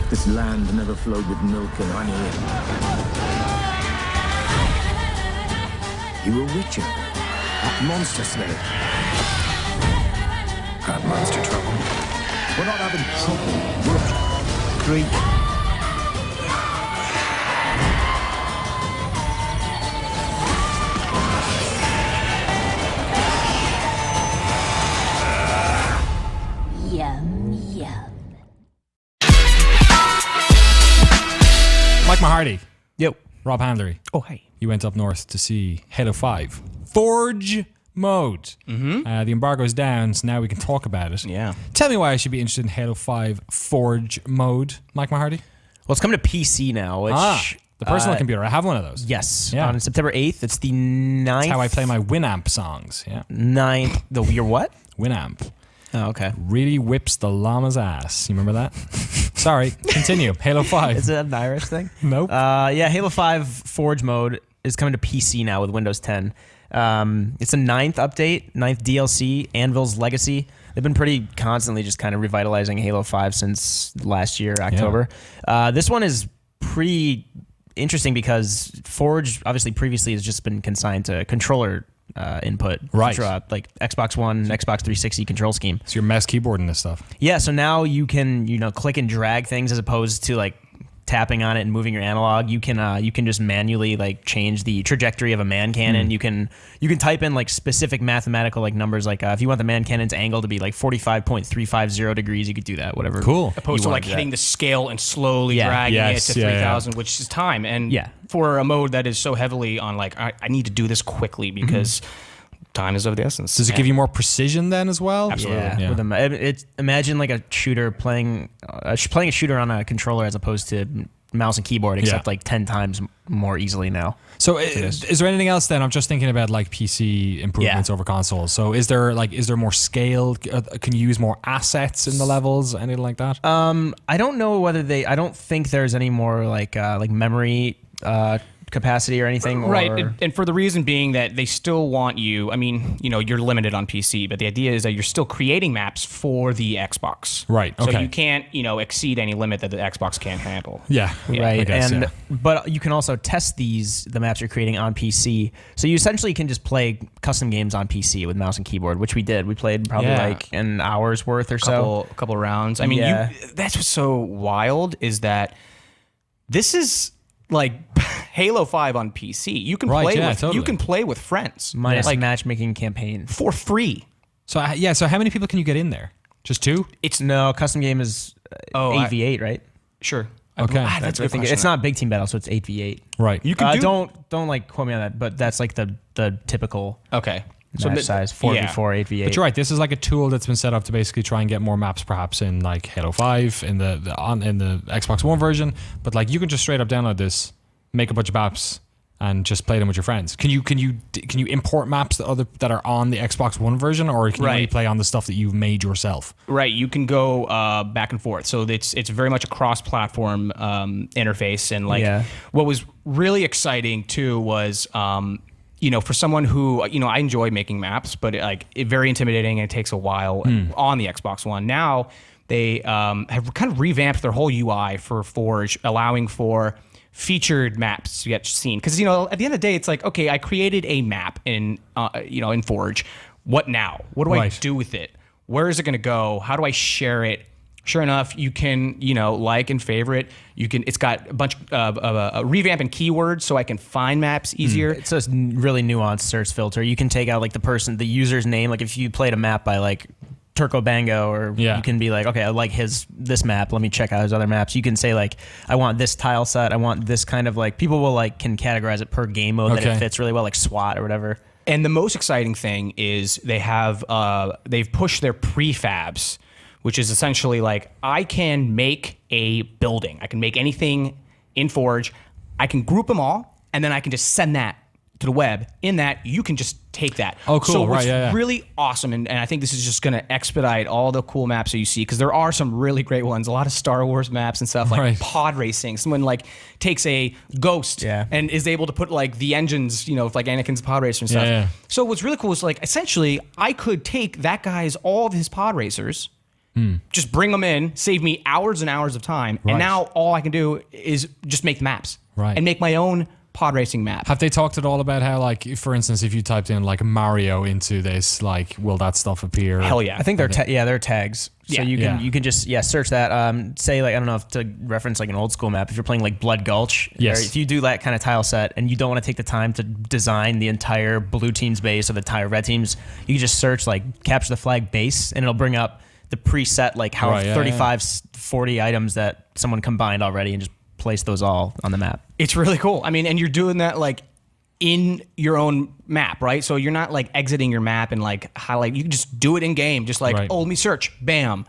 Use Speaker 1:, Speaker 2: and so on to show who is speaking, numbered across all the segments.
Speaker 1: This land never flowed with milk and honey. You were Witcher, that monster slayer.
Speaker 2: Got monster trouble?
Speaker 1: We're not having trouble. We're great.
Speaker 3: Yum, yum.
Speaker 4: Mike Mahardy,
Speaker 5: Yo.
Speaker 4: Rob Handlery.
Speaker 5: Oh, hey.
Speaker 4: You went up north to see Halo 5 Forge mode. The embargo is down, so now we can talk about it.
Speaker 5: Yeah.
Speaker 4: Tell me why I should be interested in Halo 5 Forge mode, Mike Mahardy.
Speaker 5: Well, it's coming to PC now, which...
Speaker 4: The personal computer. I have one of those.
Speaker 5: Yes.
Speaker 4: Yeah.
Speaker 5: On September 8th. It's the 9th...
Speaker 4: That's how I play my Winamp songs. Yeah.
Speaker 5: 9th... Your what?
Speaker 4: Winamp.
Speaker 5: Oh, okay.
Speaker 4: Really whips the llama's ass. You remember that? Sorry. Continue. Halo 5.
Speaker 5: Is it an Irish thing?
Speaker 4: Nope.
Speaker 5: Yeah, Halo 5 Forge mode is coming to PC now with Windows 10. It's a 9th update, 9th DLC, Anvil's Legacy. They've been pretty constantly just kind of revitalizing Halo 5 since last year, October. This one is pretty interesting because Forge, obviously previously, has just been consigned to controller input.
Speaker 4: Right.
Speaker 5: Like Xbox One, Xbox 360 control scheme.
Speaker 4: So your mouse keyboard and this stuff.
Speaker 5: Yeah, so now you can, click and drag things as opposed to like tapping on it and moving your analog. You can just manually like change the trajectory of a man cannon. You can type in like specific mathematical like numbers, like if you want the man cannon's angle to be like 45.350 degrees, you could do that, whatever.
Speaker 4: Cool.
Speaker 6: Opposed to like hitting the scale and slowly dragging it to 3,000, which is time. And for a mode that is so heavily on like, I need to do this quickly because time is of the essence.
Speaker 4: Does it give you more precision then as well?
Speaker 5: Absolutely. Yeah. Imagine like a shooter playing a shooter on a controller as opposed to mouse and keyboard, except like 10 times more easily now.
Speaker 4: So is there anything else then? I'm just thinking about like PC improvements over consoles. So is there more scale? Can you use more assets in the levels? Anything like that?
Speaker 5: I don't know whether I don't think there's any more like memory capacity or anything.
Speaker 6: Right, and for the reason being that they still want you, I mean, you're limited on PC, but the idea is that you're still creating maps for the Xbox.
Speaker 4: Right, okay.
Speaker 6: So you can't, exceed any limit that the Xbox can't handle.
Speaker 4: Yeah.
Speaker 5: Right,
Speaker 4: I guess,
Speaker 5: but you can also test the maps you're creating on PC. So you essentially can just play custom games on PC with mouse and keyboard, which we did. We played probably like an hour's worth or so.
Speaker 6: A couple rounds. I mean, that's what's so wild is that this is like Halo 5 on PC. You can you can play with friends.
Speaker 5: Minus matchmaking campaign
Speaker 6: for free.
Speaker 4: So so how many people can you get in there? Just 2?
Speaker 5: No, custom game is 8v8, right?
Speaker 6: Sure.
Speaker 4: Okay.
Speaker 5: That's I think it's not big team battle, so it's 8v8.
Speaker 4: Right.
Speaker 5: You can don't like quote me on that, but that's like the typical match size 4v4, 8v8.
Speaker 4: But you're right. This is like a tool that's been set up to basically try and get more maps, perhaps in like Halo 5 in the Xbox One version. But like you can just straight up download this, make a bunch of maps, and just play them with your friends. Can you import maps that are on the Xbox One version, or can you only play on the stuff that you've made yourself?
Speaker 6: Right. You can go back and forth. So it's very much a cross-platform interface. And like what was really exciting too was. For someone who, I enjoy making maps, but very intimidating and it takes a while on the Xbox One. Now they have kind of revamped their whole UI for Forge, allowing for featured maps to get seen. Because, at the end of the day, it's like, okay, I created a map in Forge. What now? What do I do with it? Where is it going to go? How do I share it? Sure enough, you can, like and favorite. It's got a bunch of revamp and keywords, so I can find maps easier.
Speaker 5: It's a really nuanced search filter. You can take out like the user's name. Like if you played a map by like Turco Bango, or you can be like, okay, I like this map. Let me check out his other maps. You can say like, I want this tile set. I want this kind of like. People will can categorize it per game mode that it fits really well, like SWAT or whatever.
Speaker 6: And the most exciting thing is they've pushed their prefabs, which is essentially like I can make a building. I can make anything in Forge. I can group them all, and then I can just send that to the web. In that, you can just take that.
Speaker 4: Oh, cool.
Speaker 6: So what's really awesome, and I think this is just going to expedite all the cool maps that you see, because there are some really great ones, a lot of Star Wars maps and stuff, like pod racing. Someone takes a Ghost and is able to put the engines, like Anakin's pod racer and stuff. So what's really cool is essentially I could take that guy's all of his pod racers Just bring them in, save me hours and hours of time,
Speaker 4: Right.
Speaker 6: and now all I can do is just make the maps
Speaker 4: Right.
Speaker 6: and make my own pod racing map.
Speaker 4: Have they talked at all about how, like, for instance, if you typed in like Mario into this, like, will that stuff appear?
Speaker 6: Hell yeah.
Speaker 5: I think they're they're tags. So
Speaker 6: Yeah.
Speaker 5: you can just search that. Say like I don't know if to reference like an old school map. If you're playing like Blood Gulch,
Speaker 4: Yes.
Speaker 5: or if you do that kind of tile set and you don't want to take the time to design the entire blue team's base or the entire red team's, you can just search like capture the flag base and it'll bring up the preset like how
Speaker 4: Right, yeah,
Speaker 5: 35, 40 items that someone combined already and just place those all on the map.
Speaker 6: It's really cool. I mean, and you're doing that like in your own map, right? So you're not like exiting your map and like highlight. You can just do it in game. Just like,
Speaker 4: Right.
Speaker 6: oh, let me search. Bam.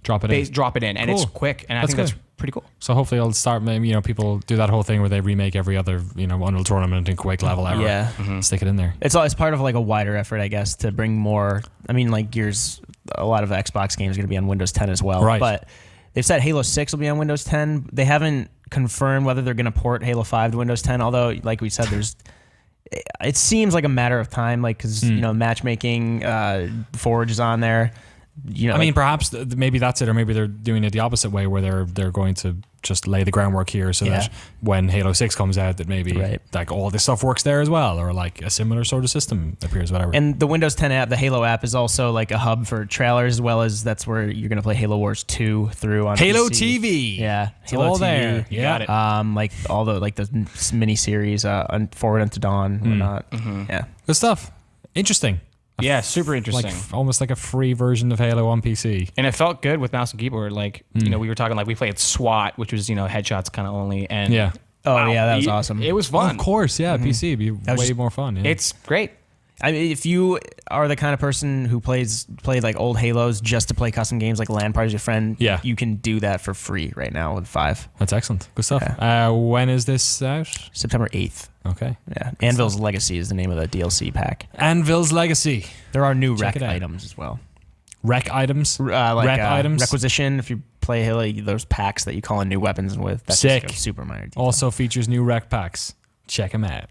Speaker 4: Drop it in.
Speaker 6: Drop it in. And it's
Speaker 4: Cool.
Speaker 6: quick. And I
Speaker 4: That's
Speaker 6: think that's
Speaker 4: good.
Speaker 6: pretty cool.
Speaker 4: So hopefully it'll start, maybe, people do that whole thing where they remake every other, Unreal Tournament and Quake level ever.
Speaker 5: Yeah.
Speaker 4: Stick it in there.
Speaker 5: It's part of like a wider effort, I guess, to bring more. I mean, like Gears, a lot of Xbox games are going to be on Windows 10 as well.
Speaker 4: Right.
Speaker 5: But they've said Halo 6 will be on Windows 10. They haven't confirmed whether they're going to port Halo 5 to Windows 10. Although, like we said, it seems like a matter of time, like because matchmaking, Forge is on there.
Speaker 4: I mean, perhaps maybe that's it, or maybe they're doing it the opposite way, where they're going to just lay the groundwork here, so that when Halo 6 comes out, that maybe like all this stuff works there as well, or like a similar sort of system appears, whatever.
Speaker 5: And the Windows 10 app, the Halo app, is also like a hub for trailers, as well as that's where you're gonna play Halo Wars 2 through on
Speaker 4: Halo
Speaker 5: PC.
Speaker 4: TV.
Speaker 5: Yeah,
Speaker 4: It's
Speaker 5: Halo
Speaker 4: all
Speaker 5: TV.
Speaker 4: there. You got it.
Speaker 5: Like all the mini series, Forward Unto Dawn, whatnot. Yeah.
Speaker 4: Good stuff. Interesting.
Speaker 6: Yeah, super interesting.
Speaker 4: Like almost like a free version of Halo on PC.
Speaker 6: And it felt good with mouse and keyboard. Like, we were talking, like, we played SWAT, which was, headshots kind of only. And
Speaker 4: Yeah.
Speaker 5: Oh yeah, that was awesome.
Speaker 6: It was fun.
Speaker 4: Of course, yeah. PC would be
Speaker 5: was
Speaker 4: way
Speaker 5: just-
Speaker 4: more fun. Yeah.
Speaker 6: It's great.
Speaker 5: I mean, if you are the kind of person who played like old Halos just to play custom games like LAN parties with your friend,
Speaker 4: Yeah.
Speaker 5: you can do that for free right now with 5.
Speaker 4: That's excellent. Good stuff. When is this out?
Speaker 5: September 8th.
Speaker 4: Okay.
Speaker 5: Yeah. Anvil's Legacy is the name of the DLC pack.
Speaker 4: Anvil's Legacy.
Speaker 5: There are new
Speaker 4: Check
Speaker 5: rec
Speaker 4: it out.
Speaker 5: items as well.
Speaker 4: Rec items.
Speaker 5: Rec
Speaker 4: items.
Speaker 5: Requisition, if you play Halo, those packs that you call in new weapons with. That's
Speaker 4: Sick.
Speaker 5: Just a super minor detail.
Speaker 4: Also features new rec packs. Check them out.